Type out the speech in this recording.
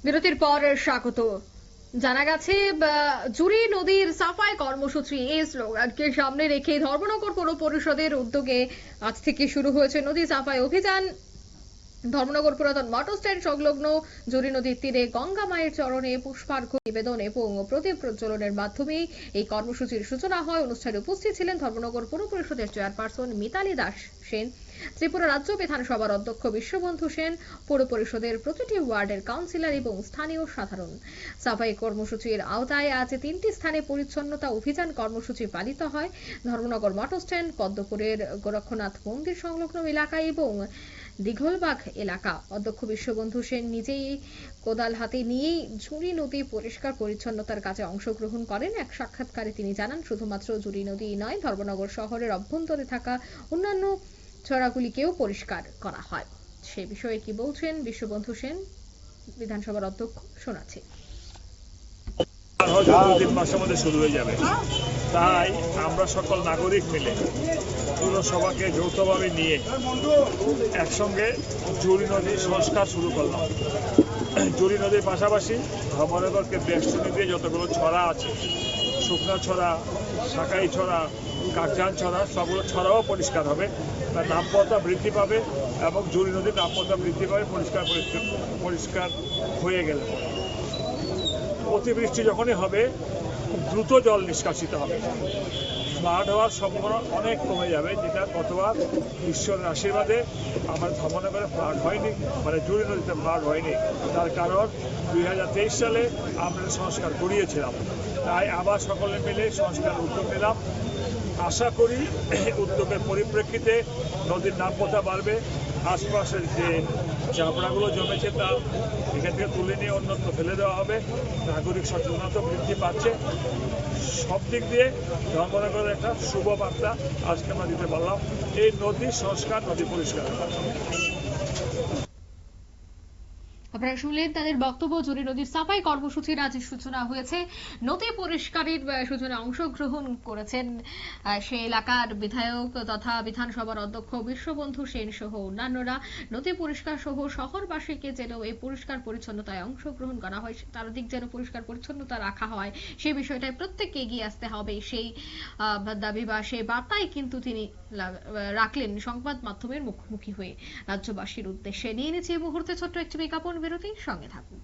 বিরতির পর স্বাগত। জানা গেছে জুড়ি নদীর সাফাই কর্মসূচি এই স্লোগানকে সামনে রেখে ধর্মনগর পৌর পরিষদের উদ্যোগে আজ থেকে শুরু হয়েছে নদী সাফাই অভিযান। ধর্মনগর পুরাতন মোটর স্ট্যান্ড সংলগ্ন জুড়ি নদীর তীরে গঙ্গা মায়ের চরণে পুষ্পার্ঘ্য নিবেদন এবং প্রদীপ প্রজ্বলনের মাধ্যমে এই কর্মসূচির সূচনা হয়। অনুষ্ঠানে উপস্থিত ছিলেন ধর্মনগর পৌর পরিষদের চেয়ারপারসন মিতালি দাস সেন, ত্রিপুরা রাজ্য বিধানসভার অধ্যক্ষ বিশ্ববন্ধু সেন, পৌর পরিষদের প্রতিটি ওয়ার্ডের কাউন্সিলর এবং স্থানীয় সাধারণ। সাফাই কর্মসূচির আওতায় আজ 3টি স্থানে পরিচ্ছন্নতা অভিযান কর্মসূচি পালিত হয়। ধর্মনগর মোটর স্ট্যান্ড, পদ্মপুরের গোরক্ষনাথ মন্দির সংলগ্ন এলাকা এবং দিঘলবাগ এলাকা। অধ্যক্ষ বিশ্ববন্ধু সেন নিজেই কোদাল হাতে নিয়েই জুড়ি নদী পরিষ্কার পরিচ্ছন্নতার কাজে অংশগ্রহণ করেন। এক সাক্ষাৎকারে তিনি জানান, শুধুমাত্র জুড়ি নদী নয়, ধর্মনগর শহরের অভ্যন্তরে থাকা অন্যান্য ছড়াগুলিকেও পরিষ্কার করা হয়। সে বিষয়ে কি বলছেন বিশ্ববন্ধু সেন, বিধানসভার অধ্যক্ষ, শোনাচ্ছি। মাসের মধ্যে শুরু হয়ে যাবে, তাই আমরা সকল নাগরিক মিলে পুরসভাকে যৌথভাবে নিয়ে একসঙ্গে জুড়ি নদীর সংস্কার শুরু করলাম। জুড়ি নদীর পাশাপাশি ধর্মনগরকে বেষ্টনী দিয়ে যতগুলো ছড়া আছে, শুকনা ছড়া, শাকাই ছড়া, কাকজান ছড়া, সবগুলো ছড়াও পরিষ্কার হবে, তার নামপত্তা বৃদ্ধি পাবে এবং জুড়ি নদীর নামপত্তা বৃদ্ধি পাবে পরিষ্কার হয়ে গেলে। অতিবৃষ্টি যখনই হবে খুব দ্রুত জল নিষ্কাশিত হবে, ফ্লাড হওয়ার সম্ভাবনা অনেক কমে যাবে, যেটা গতবার ঈশ্বরের আশীর্বাদে আমার ধর্মনগরে ফ্লাড হয়নি, মানে জুড়ি নদীতে ফ্লাড হয়নি। তার কারণ 2023 সালে আমরা সংস্কার করিয়েছিলাম, তাই আবার সকলে মিলে সংস্কার উদ্যোগ নিলাম। আশা করি উদ্যোগের পরিপ্রেক্ষিতে নদীর নামপত্তা বাড়বে, আশপাশের যে চাপড়াগুলো জমেছে তা এখান থেকে তুলে নিয়ে অন্যত্র ফেলে দেওয়া হবে, নাগরিক সচেতনতা বৃদ্ধি পাচ্ছে। সব দিক দিয়ে ধর্মনগরের একটা শুভ বার্তা আজকে আমরা দিতে পারলাম, এই নদী সংস্কার, নদী পরিষ্কার। আপনারা শুনলেন তাদের বক্তব্য। জুড়ি নদীর সাফাই কর্মসূচির আজ সূচনা হয়েছে। নদী পরিষ্কারের সূচনায় অংশগ্রহণ করেছেন সে এলাকার বিধায়ক তথা বিধানসভার অধ্যক্ষ বিশ্ববন্ধু সেন সহ অন্যান্যরা। নদী পরিষ্কার সহ শহরবাসীকে যেন এই পরিষ্কার পরিচ্ছন্নতায় অংশগ্রহণ করা হয়, চারদিক যেন পরিষ্কার পরিচ্ছন্নতা রাখা হয়, সেই বিষয়টায় প্রত্যেককে এগিয়ে আসতে হবে, সেই দাবি বা সেই বার্তাই কিন্তু তিনি রাখলেন সংবাদ মাধ্যমের মুখোমুখি হয়ে রাজ্যবাসীর উদ্দেশ্যে। নিয়ে নিচ্ছে এই মুহূর্তে ছোট্ট একটি বিজ্ঞাপন বিরতি, সঙ্গে থাকুন।